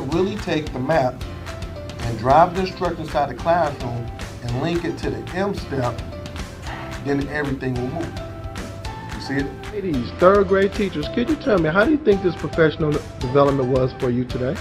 can really take the map and drive the instructor inside the classroom and link it to the M step, then everything will move. You see it? Ladies, third grade teachers, could you tell me, how do you think this professional development was for you today?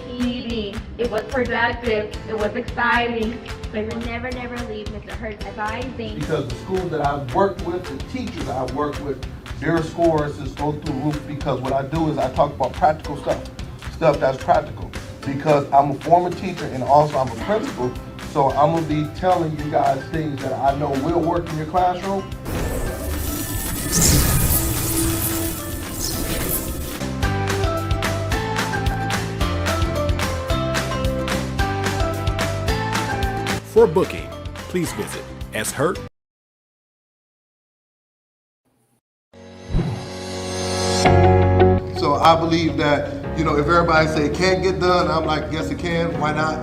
Easy. It was productive. It was exciting. We will never leave Mr. Hurt's advising. Because the schools that I've worked with, the teachers I've worked with, their scores is go through the roof, because what I do is I talk about practical stuff that's practical. Because I'm a former teacher and also I'm a principal, so I'm gonna be telling you guys things that I know will work in your classroom. For booking, please visit shurt. So I believe that, if everybody say it can't get done, I'm like, yes it can, why not?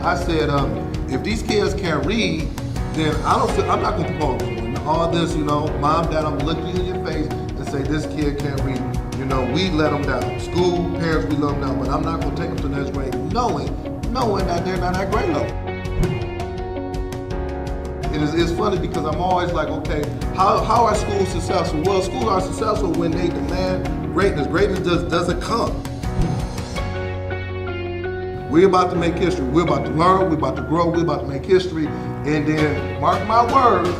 I said, if these kids can't read, then I'm not gonna promote them. All this, mom, dad, I'm looking you in your face and say this kid can't read. We let them down. School, parents, we let them down, but I'm not gonna take them to the next grade knowing that they're not at grade level. It's funny because I'm always like, okay, how are schools successful? Well, schools are successful when they demand greatness. Greatness doesn't come. We're about to make history. We're about to learn. We're about to grow. We're about to make history. And then, mark my words,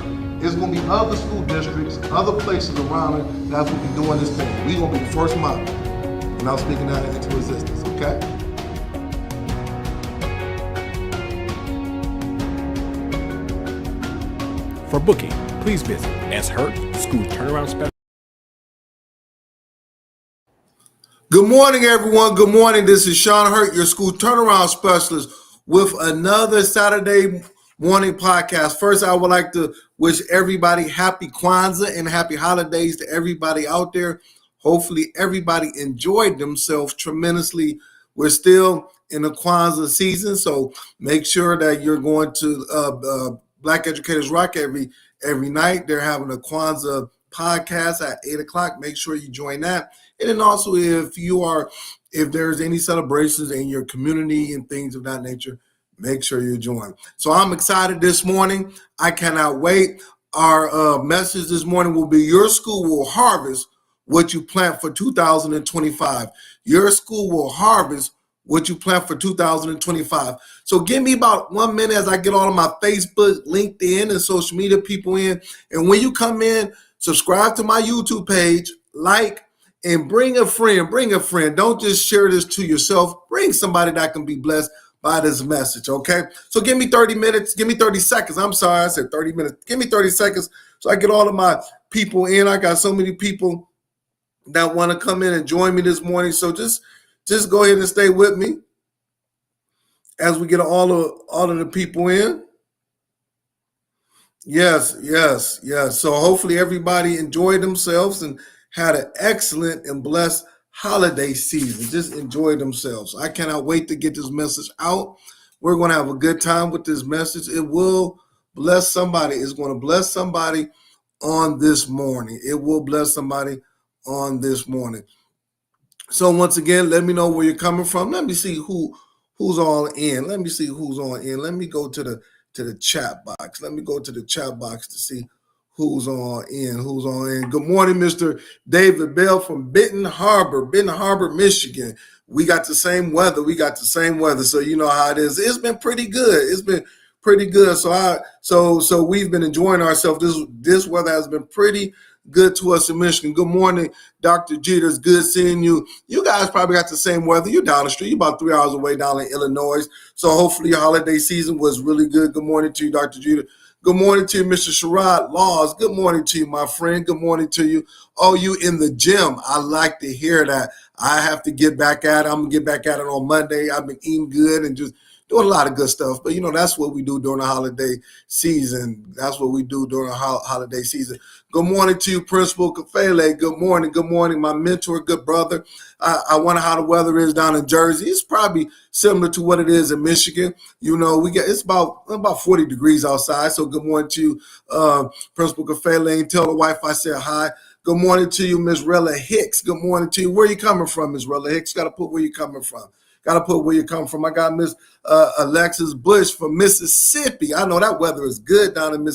it's going to be other school districts, other places around it that's going to be doing this thing. We're going to be the first model. And I'm speaking that into existence, okay? For booking, please visit shurt School Turnaround Special. Good morning, everyone. Good morning. This is Sean Hurt, your school turnaround specialist, with another Saturday morning podcast. First, I would like to wish everybody happy Kwanzaa and happy holidays to everybody out there. Hopefully, everybody enjoyed themselves tremendously. We're still in the Kwanzaa season, so make sure that you're going to Black Educators Rock every night. They're having a Kwanzaa podcast at 8 o'clock. Make sure you join that. And then also, if there's any celebrations in your community and things of that nature, make sure you join. So I'm excited this morning. I cannot wait. Our message this morning will be: your school will harvest what you plant for 2025. Your school will harvest what you plant for 2025. So give me about 1 minute as I get all of my Facebook, LinkedIn, and social media people in. And when you come in, subscribe to my YouTube page, like, and bring a friend. Don't just share this to yourself. Bring somebody that can be blessed by this message, okay? So give me 30 minutes. Give me 30 seconds. I'm sorry, I said 30 minutes. Give me 30 seconds so I get all of my people in. I got so many people that want to come in and join me this morning. So just go ahead and stay with me as we get all of the people in. Yes. So hopefully everybody enjoyed themselves and had an excellent and blessed holiday season. Just enjoy themselves. I cannot wait to get this message out. We're going to have a good time with this message. It will bless somebody. It's going to bless somebody on this morning. It will bless somebody on this morning. So once again, let me know where you're coming from. Let me see who's all in. Let me see who's on in. Let me go to the chat box. Let me go to the chat box to see who's on in. Good morning, Mr. David Bell from Benton Harbor, Michigan. We got the same weather. So you know how it is. It's been pretty good. So we've been enjoying ourselves. This weather has been pretty good to us in Michigan. Good morning, Dr. Jeter. It's good seeing you. You guys probably got the same weather. You're down the street. You're about 3 hours away down in Illinois. So hopefully your holiday season was really good. Good morning to you, Dr. Jeter. Good morning to you, Mr. Sherrod Laws. Good morning to you, my friend. Good morning to you. Oh, you in the gym. I like to hear that. I have to get back at it. I'm going to get back at it on Monday. I've been eating good and just doing a lot of good stuff. But, that's what we do during the holiday season. Good morning to you, Principal Kafele. Good morning, my mentor, good brother. I wonder how the weather is down in Jersey. It's probably similar to what it is in Michigan. It's about 40 degrees outside. So good morning to you, Principal Kafele. And tell the wife I said hi. Good morning to you, Miss Rella Hicks. Good morning to you. Where you coming from, Miss Rella Hicks? Got to put where you coming from. Got to put where you come from. I got Miss Alexis Bush from Mississippi. I know that weather is good down in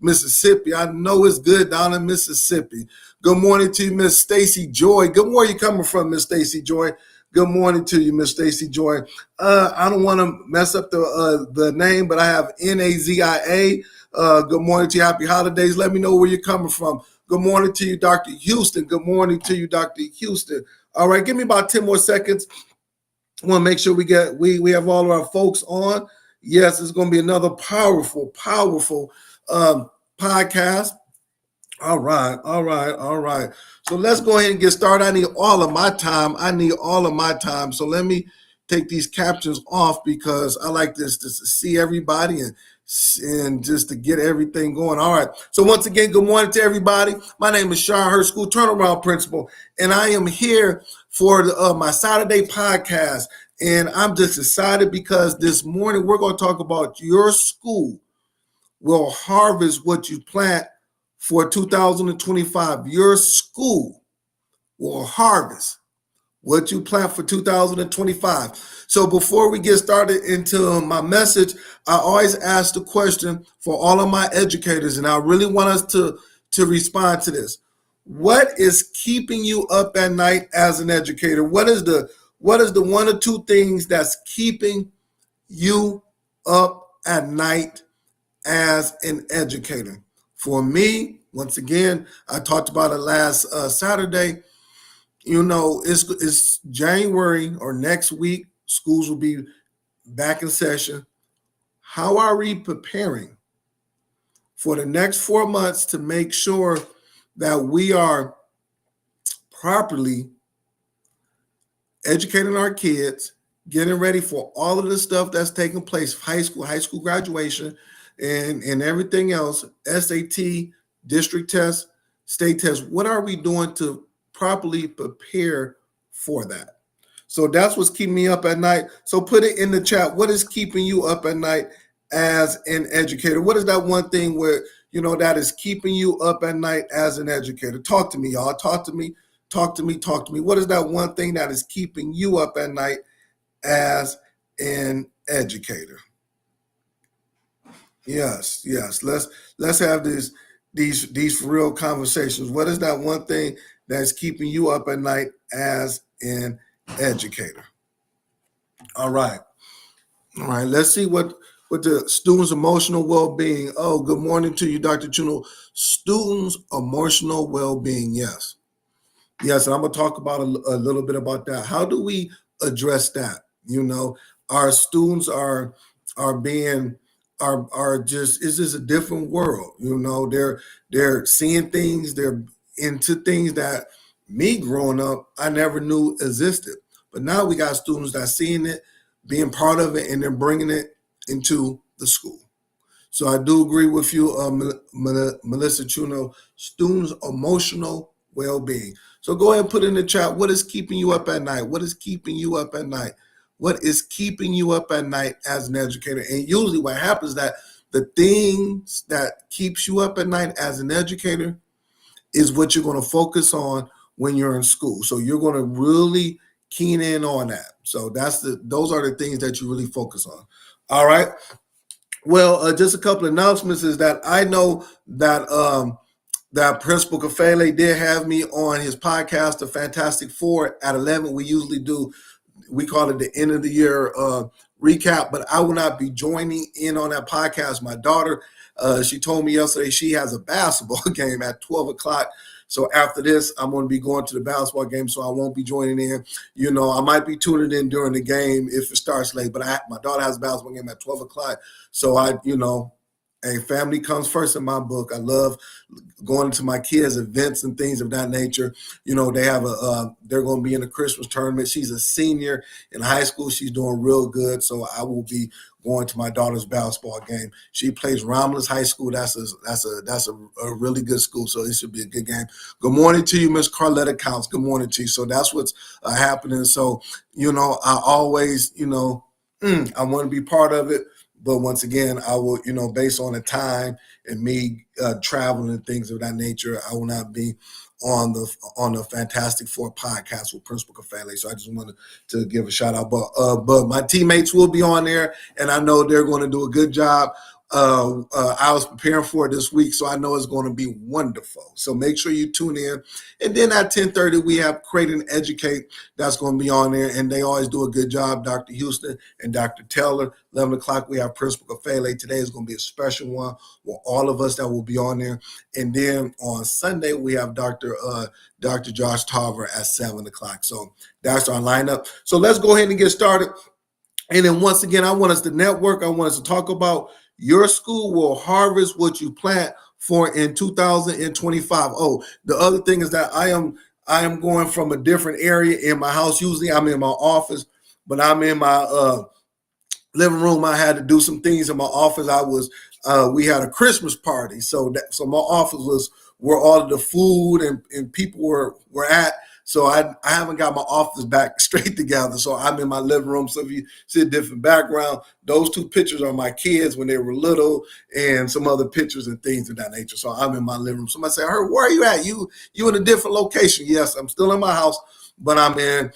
Mississippi. I know it's good down in Mississippi. Good morning to you, Miss Stacy Joy. Good morning. You coming from, Miss Stacy Joy? Good morning to you, Miss Stacy Joy. I don't want to mess up the name, but I have Nazia. Good morning to you. Happy holidays. Let me know where you're coming from. Good morning to you, Dr. Houston. Good morning to you, Dr. Houston. All right, give me about 10 more seconds. I want to make sure we have all of our folks on. Yes, it's going to be another powerful podcast. All right. So let's go ahead and get started. I need all of my time. So let me take these captions off because I like this to see everybody and just to get everything going. All right. So once again, good morning to everybody. My name is Sean Hurt, School Turnaround Principal, and I am here for my Saturday podcast. And I'm just excited because this morning we're going to talk about your school will harvest what you plant for 2025. Your school will harvest what you plant for 2025. So before we get started into my message, I always ask the question for all of my educators, and I really want us to respond to this. What is keeping you up at night as an educator? What is the one or two things that's keeping you up at night as an educator? For me, once again, I talked about it last Saturday. You know, it's January or next week. Schools will be back in session. How are we preparing for the next 4 months to make sure that we are properly educating our kids, getting ready for all of the stuff that's taking place, high school graduation, and everything else, SAT, district tests, state tests? What are we doing to properly prepare for that? So that's what's keeping me up at night. So put it in the chat. What is keeping you up at night as an educator? What is that one thing where, you know, that is keeping you up at night as an educator? Talk to me, y'all. Talk to me. What is that one thing that is keeping you up at night as an educator? Yes. Let's have these real conversations. What is that one thing that's keeping you up at night as an educator? All right. Let's see what the students' emotional well-being. Oh, good morning to you, Dr. Chuno. Students' emotional well-being. Yes, and I'm gonna talk about a little bit about that. How do we address that? You know, our students are just, it's just a different world. You know, they're seeing things, they're into things that me growing up, I never knew existed. But now we got students that are seeing it, being part of it, and then bringing it into the school. So I do agree with you, Melissa Chuno, students' emotional well-being. So go ahead and put in the chat, what is keeping you up at night? What is keeping you up at night? What is keeping you up at night as an educator? And usually what happens is that the things that keeps you up at night as an educator is what you're going to focus on when you're in school. So you're going to really keen in on that. So those are the things that you really focus on. All right. Well, just a couple of announcements is that I know that that Principal Kafele did have me on his podcast, The Fantastic Four, at 11. We call it the end of the year recap, but I will not be joining in on that podcast. My daughter, she told me yesterday she has a basketball game at 12 o'clock. So after this, I'm going to be going to the basketball game, so I won't be joining in. You know, I might be tuning in during the game if it starts late, but my daughter has a basketball game at 12 o'clock. So family comes first in my book. I love going to my kids' events and things of that nature. You know, they have they're going to be in a Christmas tournament. She's a senior in high school. She's doing real good. So I will be going to my daughter's basketball game. She plays Romulus High School. That's a really good school. So it should be a good game. Good morning to you, Miss Carletta Counts. Good morning to you. So that's what's happening. So, you know, I always, I want to be part of it. But once again, I will, based on the time and me traveling and things of that nature, I will not be on the Fantastic Four podcast with Principal Cafale. So I just wanted to give a shout out. But my teammates will be on there, and I know they're going to do a good job. I was preparing for it this week, so I know it's going to be wonderful. So make sure you tune in. And then at 10:30, we have Create and Educate. That's going to be on there, and they always do a good job, Dr. Houston and Dr. Taylor. 11 o'clock, we have Principal Cafale. Today is going to be a special one with all of us that will be on there. And then on Sunday, we have Dr. Josh Tarver at 7 o'clock. So that's our lineup. So let's go ahead and get started. And then once again, I want us to network. I want us to talk about your school will harvest what you plant for in 2025. Oh, the other thing is that I am going from a different area in my house. Usually I'm in my office, but I'm in my living room. I had to do some things in my office. We had a Christmas party. So my office was where all of the food and people were at. So I haven't got my office back straight together. So I'm in my living room. So if you see a different background, those two pictures are my kids when they were little and some other pictures and things of that nature. So I'm in my living room. Somebody say, "Hey, where are you at? You in a different location?" Yes, I'm still in my house, but I'm in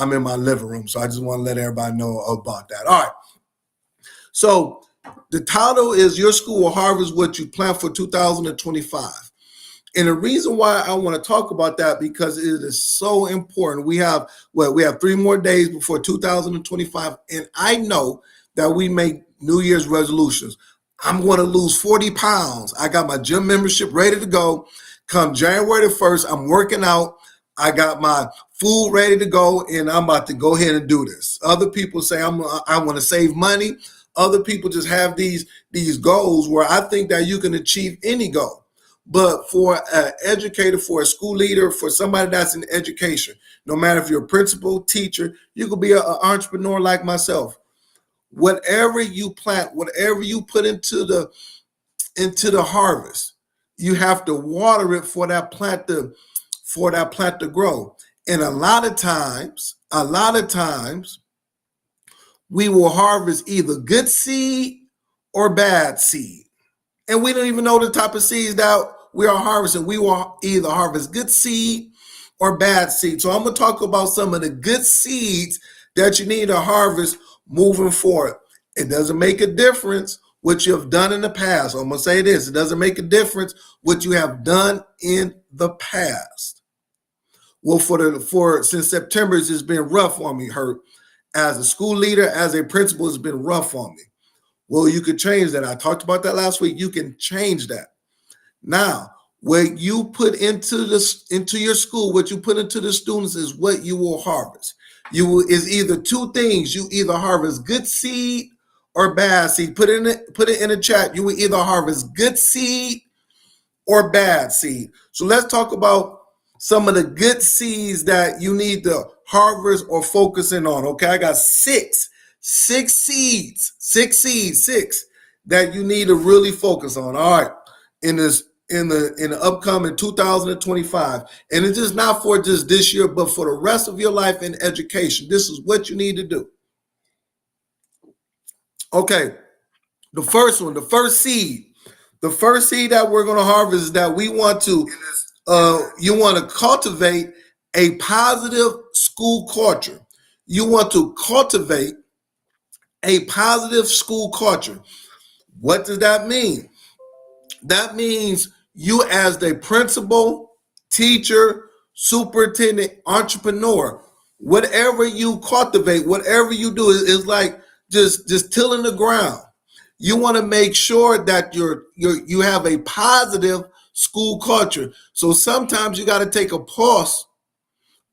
my living room. So I just want to let everybody know about that. All right. So the title is Your School Will Harvest What You Plant for 2025. And the reason why I want to talk about that, because it is so important. We have 3 more days before 2025. And I know that we make New Year's resolutions. I'm going to lose 40 pounds. I got my gym membership ready to go. Come January the 1st, I'm working out. I got my food ready to go, and I'm about to go ahead and do this. Other people say I want to save money. Other people just have these goals where I think that you can achieve any goal. But for an educator, for a school leader, for somebody that's in education, no matter if you're a principal, teacher, you could be an entrepreneur like myself. Whatever you plant, whatever you put into the harvest, you have to water it for that plant to grow. And a lot of times, we will harvest either good seed or bad seed. And we don't even know the type of seeds that we are harvesting. We will either harvest good seed or bad seed. So I'm going to talk about some of the good seeds that you need to harvest moving forward. It doesn't make a difference what you have done in the past. I'm going to say this. It doesn't make a difference what you have done in the past. Well, since September, it's just been rough on me, Hurt. As a school leader, as a principal, it's been rough on me. Well, you could change that. I talked about that last week. You can change that. Now, what you put into your school, what you put into the students is what you will harvest. Is either two things. You either harvest good seed or bad seed. Put it in the chat. You will either harvest good seed or bad seed. So let's talk about some of the good seeds that you need to harvest or focus in on. Okay, I got six seeds that you need to really focus on. All right, in the upcoming 2025, and it's just not for just this year, but for the rest of your life in education. This is what you need to do. Okay, the first seed that we're going to harvest is that we want to. You want to cultivate a positive school culture. You want to cultivate a positive school culture. What does that mean? That means you as the principal, teacher, superintendent, entrepreneur, whatever you cultivate, whatever you do is like just tilling the ground. You want to make sure that you have a positive school culture. So sometimes you got to take a pause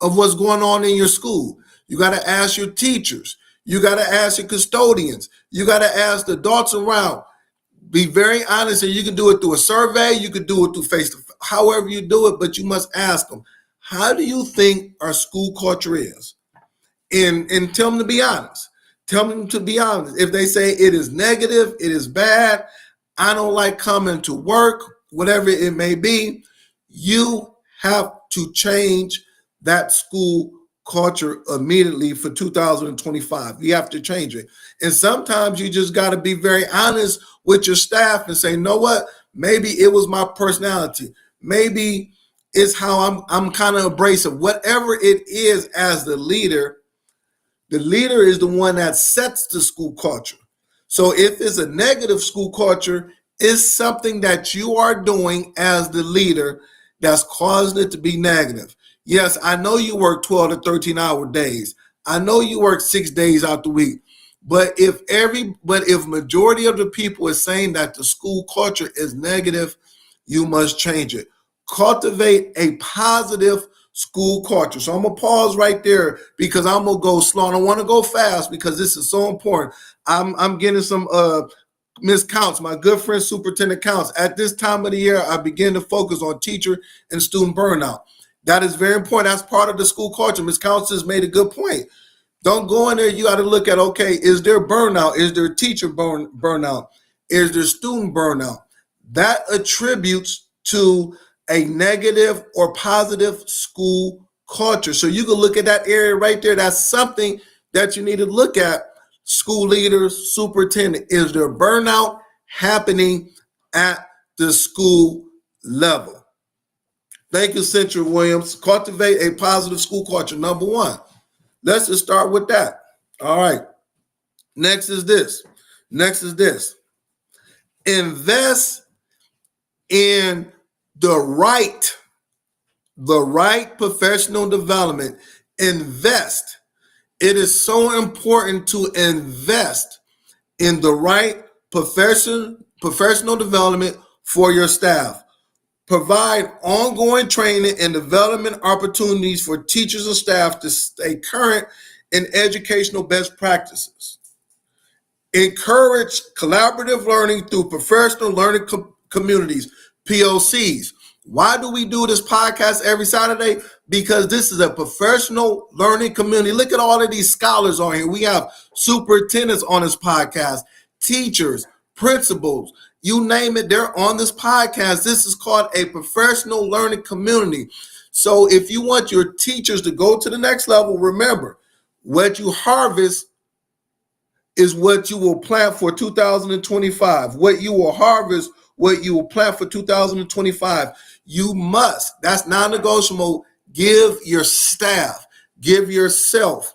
of what's going on in your school. You got to ask your teachers. You got to ask your custodians. You got to ask the adults around. Be very honest, and you can do it through a survey. You can do it through face-to-face, however you do it, but you must ask them, how do you think our school culture is? And tell them to be honest. Tell them to be honest. If they say it is negative, it is bad, I don't like coming to work, whatever it may be, you have to change that school culture immediately for 2025. You have to change it. And sometimes you just got to be very honest with your staff and say, you know what? Maybe it was my personality. Maybe it's how I'm kind of abrasive. Whatever it is, as the leader is the one that sets the school culture. So if it's a negative school culture, it's something that you are doing as the leader that's causing it to be negative. Yes, I know you work 12 to 13-hour days. I know you work 6 days out the week. But if majority of the people is saying that the school culture is negative, you must change it. Cultivate a positive school culture. So I'm gonna pause right there because I'm gonna go slow. I don't want to go fast because this is so important. I'm getting some Ms. Counts, my good friend Superintendent Counts. At this time of the year, I begin to focus on teacher and student burnout. That is very important. That's part of the school culture. Ms. Counts has made a good point. Don't go in there. You got to look at, okay, is there burnout? Is there teacher burnout? Is there student burnout? That attributes to a negative or positive school culture. So you can look at that area right there. That's something that you need to look at. School leaders, superintendent, is there burnout happening at the school level? Thank you, Central Williams. Cultivate a positive school culture, number one. Let's just start with that. All right. Next is this. Invest in the right professional development. Invest. It is so important to invest in the right professional development for your staff. Provide ongoing training and development opportunities for teachers and staff to stay current in educational best practices. Encourage collaborative learning through professional learning communities, POCs. Why do we do this podcast every Saturday? Because this is a professional learning community. Look at all of these scholars on here. We have superintendents on this podcast, teachers, principals, you name it, they're on this podcast. This is called a professional learning community. So if you want your teachers to go to the next level, remember, what you harvest is what you will plant for 2025. What you will harvest, what you will plant for 2025. You must, that's non-negotiable, give your staff, give yourself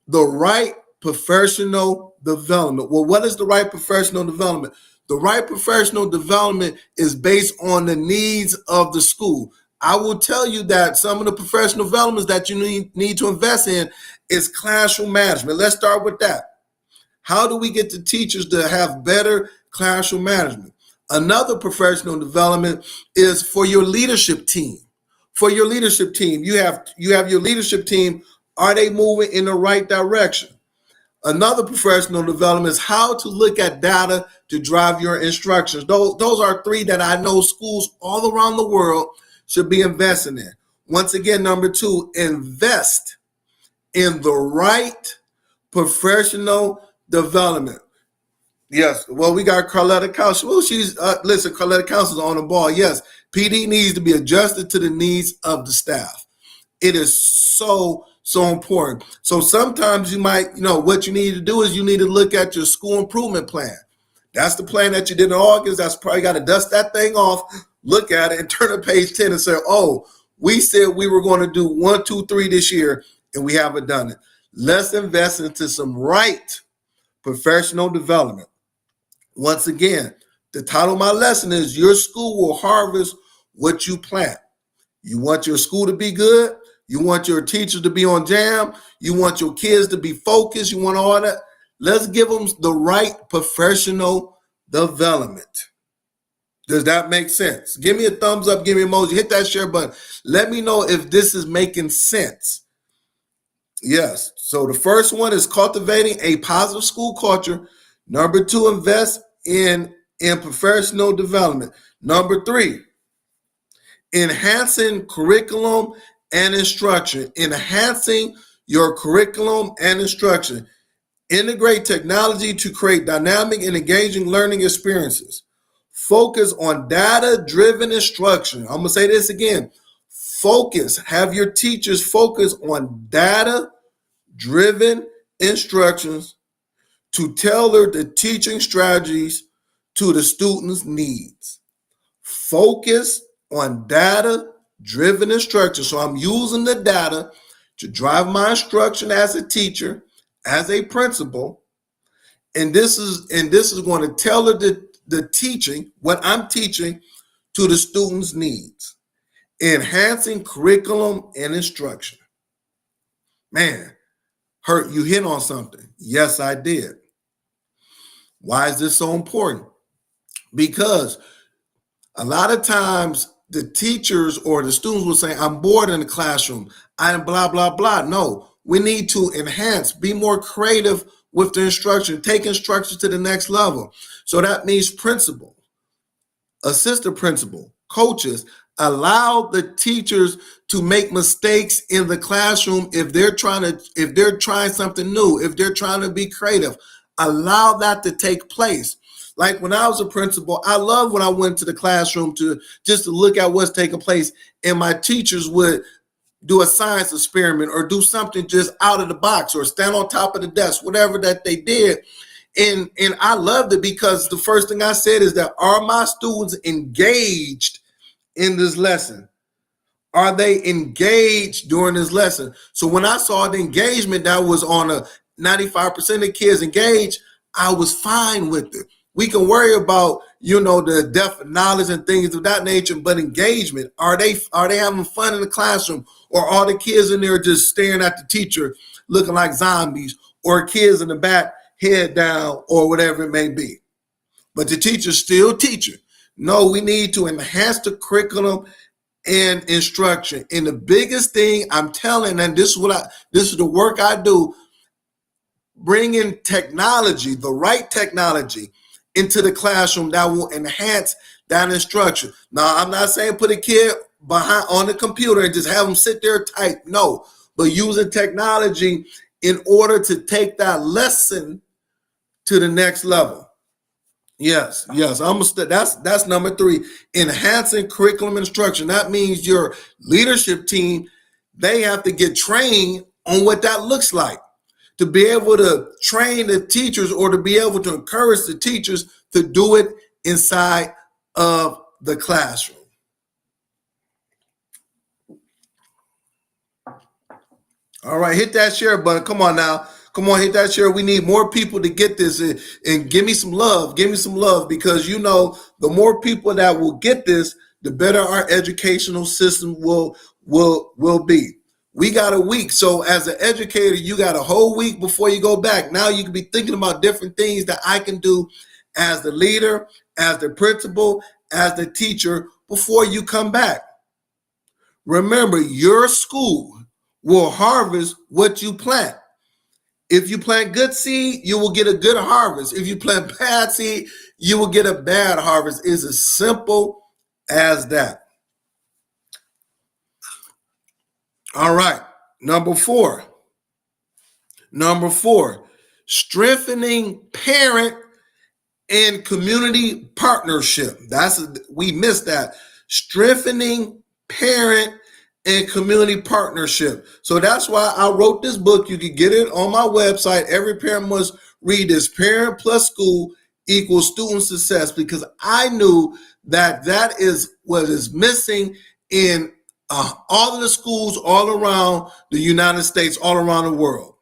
the right professional development. Well, what is the right professional development? The right professional development is based on the needs of the school. I will tell you that some of the professional developments that you need to invest in is classroom management. Let's start with that. How do we get the teachers to have better classroom management? Another professional development is for your leadership team. For your leadership team, you have your leadership team. Are they moving in the right direction? Another professional development is how to look at data to drive your instructions. Those are three that I know schools all around the world should be investing in. Once again, number two, invest in the right professional development. Yes, well, we got Carletta Council. Well, Carletta Council is on the ball. Yes, PD needs to be adjusted to the needs of the staff. It is so important. So sometimes you might, what you need to do is you need to look at your school improvement plan. That's the plan that you did in August. That's probably got to dust that thing off, look at it, and turn to page 10 and say, oh, we said we were going to do 1, 2, 3 this year, and we haven't done it. Let's invest into some right professional development. Once again, the title of my lesson is Your School Will Harvest What You Plant. You want your school to be good. You want your teachers to be on jam. You want your kids to be focused. You want all that. Let's give them the right professional development. Does that make sense? Give me a thumbs up. Give me an emoji. Hit that share button. Let me know if this is making sense. Yes. So the first one is cultivating a positive school culture. Number two, invest in professional development. Number three, enhancing curriculum and instruction. Enhancing your curriculum and instruction. Integrate technology to create dynamic and engaging learning experiences. Focus on data-driven instruction. I'm going to say this again. Have your teachers focus on data-driven instructions to tailor the teaching strategies to the students' needs. Focus on data-driven instruction. So I'm using the data to drive my instruction as a teacher, as a principal, and this is going to tailor the teaching, what I'm teaching, to the students' needs. Enhancing curriculum and instruction. Man, Hurt, you hit on something. Yes, I did. Why is this so important? Because a lot of times the teachers or the students will say, I'm bored in the classroom. I'm blah, blah, blah. No, we need to enhance, be more creative with the instruction, take instruction to the next level. So that means principal, assistant principal, coaches, allow the teachers to make mistakes in the classroom if they're trying something new, if they're trying to be creative. Allow that to take place. Like when I was a principal, I loved when I went to the classroom to look at what's taking place, and my teachers would do a science experiment or do something just out of the box or stand on top of the desk, whatever that they did. And I loved it because the first thing I said is that, are my students engaged in this lesson? Are they engaged during this lesson? So when I saw the engagement that was on a 95% of kids engaged, I was fine with it. We can worry about, the depth of knowledge and things of that nature, but engagement, are they having fun in the classroom, or are the kids in there just staring at the teacher looking like zombies, or kids in the back head down, or whatever it may be? But the teacher's still teaching. No, we need to enhance the curriculum and instruction. And the biggest thing I'm telling, and this is the work I do, bringing technology, the right technology, into the classroom that will enhance that instruction. Now, I'm not saying put a kid behind on the computer and just have them sit there type. No, but using technology in order to take that lesson to the next level. Yes. That's number 3. Enhancing curriculum instruction. That means your leadership team, they have to get trained on what that looks like, to be able to train the teachers or to be able to encourage the teachers to do it inside of the classroom. All right, hit that share button. Come on now. Come on, hit that share. We need more people to get this, and give me some love. Give me some love, because the more people that will get this, the better our educational system will be. We got a week. So as an educator, you got a whole week before you go back. Now you can be thinking about different things that I can do as the leader, as the principal, as the teacher before you come back. Remember, your school will harvest what you plant. If you plant good seed, you will get a good harvest. If you plant bad seed, you will get a bad harvest. It's as simple as that. All right. Number four, strengthening parent and community partnership. We missed that. Strengthening parent and community partnership. So that's why I wrote this book. You can get it on my website. Every parent must read this. Parent plus school equals student success, because I knew that is what is missing in all of the schools all around the United States, all around the world.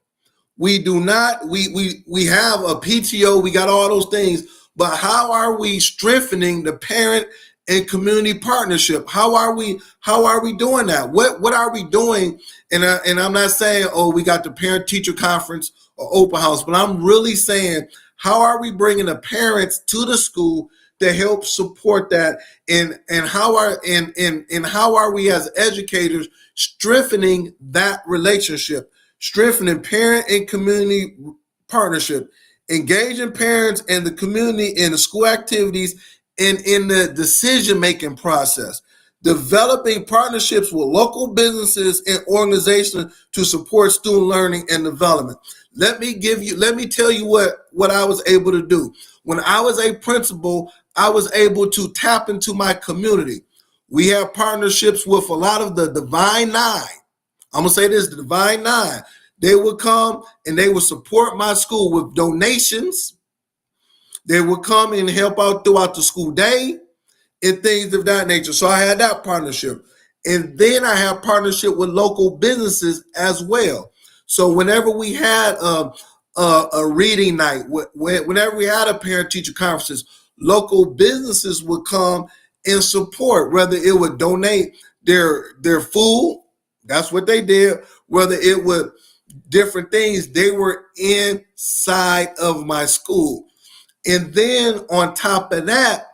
We do not, we have a PTO, we got all those things, but how are we strengthening the parent and community partnership? How are we doing that? What are we doing? And I'm not saying, we got the parent teacher conference or open house, but I'm really saying, how are we bringing the parents to the school to help support that, and how are we as educators strengthening that relationship, strengthening parent and community partnership, engaging parents and the community in the school activities and in the decision-making process, developing partnerships with local businesses and organizations to support student learning and development. Let me tell you what I was able to do. When I was a principal, I was able to tap into my community. We have partnerships with a lot of the Divine Nine. I'm going to say this, the Divine Nine. They would come and they would support my school with donations. They would come and help out throughout the school day and things of that nature. So I had that partnership. And then I have partnership with local businesses as well. So whenever we had a reading night, whenever we had a parent-teacher conferences, local businesses would come and support, whether it would donate their food, that's what they did, whether it would different things, they were inside of my school. And then on top of that,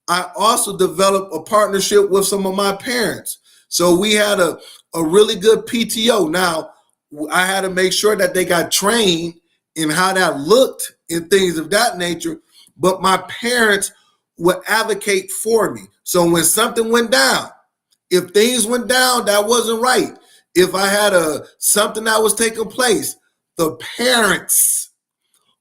I also developed a partnership with some of my parents. So we had a really good PTO. Now, I had to make sure that they got trained in how that looked and things of that nature, but my parents would advocate for me. So when something went down, if things went down that wasn't right, if I had something that was taking place, the parents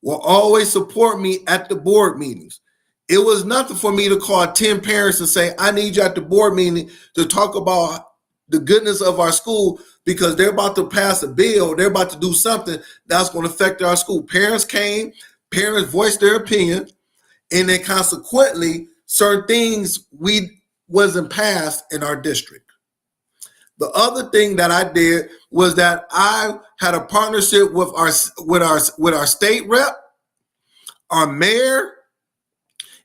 will always support me at the board meetings. It was nothing for me to call 10 parents and say, I need you at the board meeting to talk about the goodness of our school because they're about to pass a bill, they're about to do something that's going to affect our school. Parents came, parents voiced their opinion, and then consequently, certain things we wasn't passed in our district. The other thing that I did was that I had a partnership with our state rep, our mayor,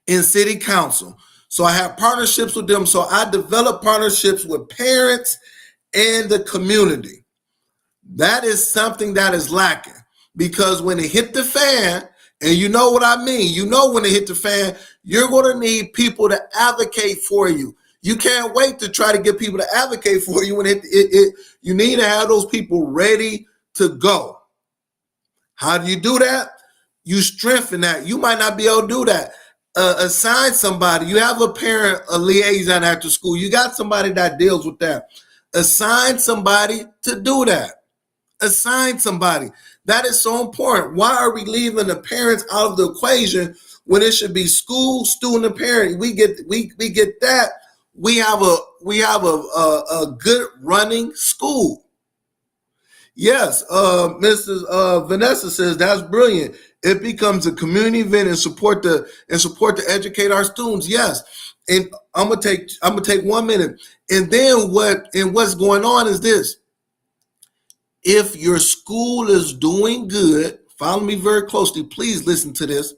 and city council. So I have partnerships with them. So I developed partnerships with parents and the community. That is something that is lacking because when it hit the fan, and you know what I mean, you know when it hit the fan, you're going to need people to advocate for you. You can't wait to try to get people to advocate for you when you need to have those people ready to go. How do you do that? You strengthen that. You might not be able to do that. Assign somebody. You have a parent, a liaison after school. You got somebody that deals with that. Assign somebody to do that. Assign somebody. That is so important. Why are we leaving the parents out of the equation when it should be school, student, and parent? We get that. We have a good running school. Yes, Mrs. Vanessa says that's brilliant. It becomes a community event and support to educate our students. Yes, and I'm gonna take 1 minute. And then what's going on is this: if your school is doing good, follow me very closely. Please listen to this.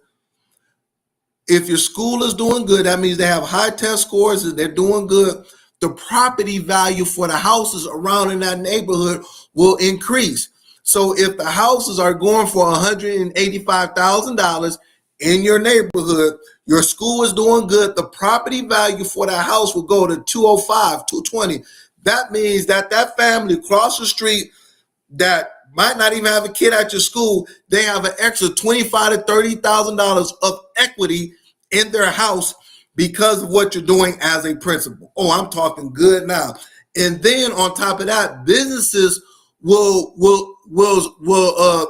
If your school is doing good, that means they have high test scores and they're doing good. The property value for the houses around in that neighborhood will increase. So if the houses are going for $185,000 in your neighborhood, your school is doing good, the property value for that house will go to 205, 220. That means that family across the street that might not even have a kid at your school, they have an extra $25,000 to $30,000 of equity in their house because of what you're doing as a principal. Oh, I'm talking good now. And then on top of that, businesses will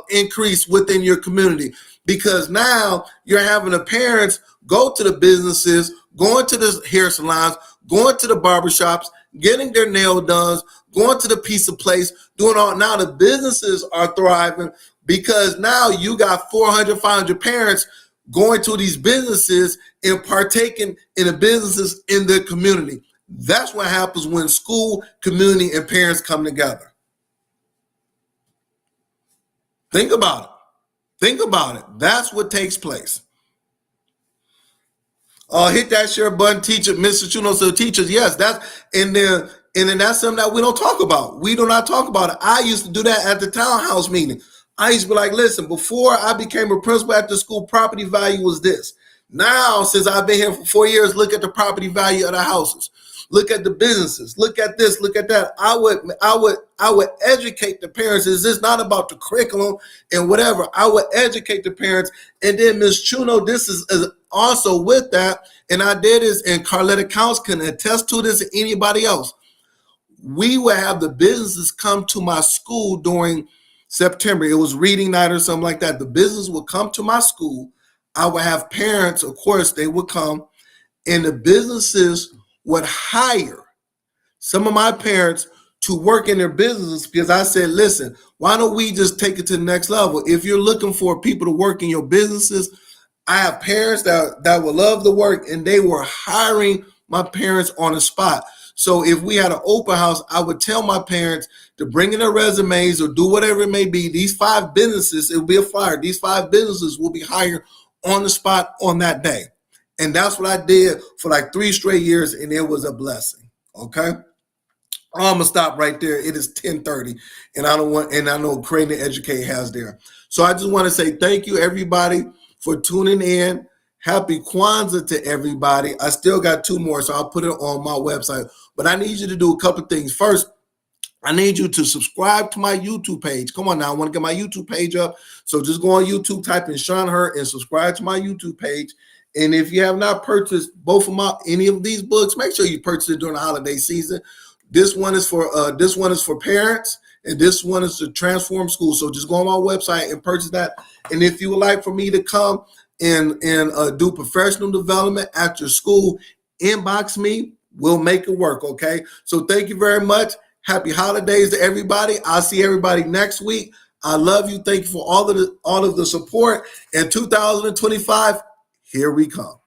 increase within your community because now you're having the parents go to the businesses, going to the hair salons, going to the barbershops, getting their nail done, going to the pizza place, doing all. Now the businesses are thriving because now you got 400, 500 parents going to these businesses and partaking in the businesses in their community. That's what happens when school, community, and parents come together. Think about it. Think about it. That's what takes place. Hit that share button, teacher, Mr. Chuno. So teachers, yes, and then that's something that we don't talk about. We do not talk about it. I used to do that at the townhouse meeting. I used to be like, listen, before I became a principal at the school, property value was this. Now, since I've been here for 4 years, look at the property value of the houses. Look at the businesses. Look at this. Look at that. I would educate the parents. Is this not about the curriculum and whatever? I would educate the parents. And then Ms. Chuno, this is also with that. And I did this, and Carletta Counts can attest to this, and anybody else. We would have the businesses come to my school during September. It was reading night or something like that. The business would come to my school. I would have parents, of course, they would come, and the businesses would hire some of my parents to work in their businesses because I said, listen, why don't we just take it to the next level? If you're looking for people to work in your businesses, I have parents that would love the work, and they were hiring my parents on the spot. So if we had an open house, I would tell my parents to bring in their resumes or do whatever it may be. These 5 businesses, it will be a flyer. These 5 businesses will be hired on the spot on that day. And that's what I did for like 3 straight years, and it was a blessing. Okay. I'm gonna stop right there. It is 10:30, and I know Creating to Educate has there. So I just want to say thank you, everybody, for tuning in. Happy Kwanzaa to everybody. I still got 2 more, so I'll put it on my website. But I need you to do a couple things. First, I need you to subscribe to my YouTube page. Come on now, I want to get my YouTube page up. So just go on YouTube, type in Sean Hurt, and subscribe to my YouTube page. And if you have not purchased any of these books, make sure you purchase it during the holiday season. This one is for parents, and this one is to transform school. So just go on my website and purchase that. And if you would like for me to come and do professional development at your school, inbox me. We'll make it work. Okay. So thank you very much. Happy holidays to everybody. I'll see everybody next week. I love you. Thank you for all of the support. And 2025, here we come.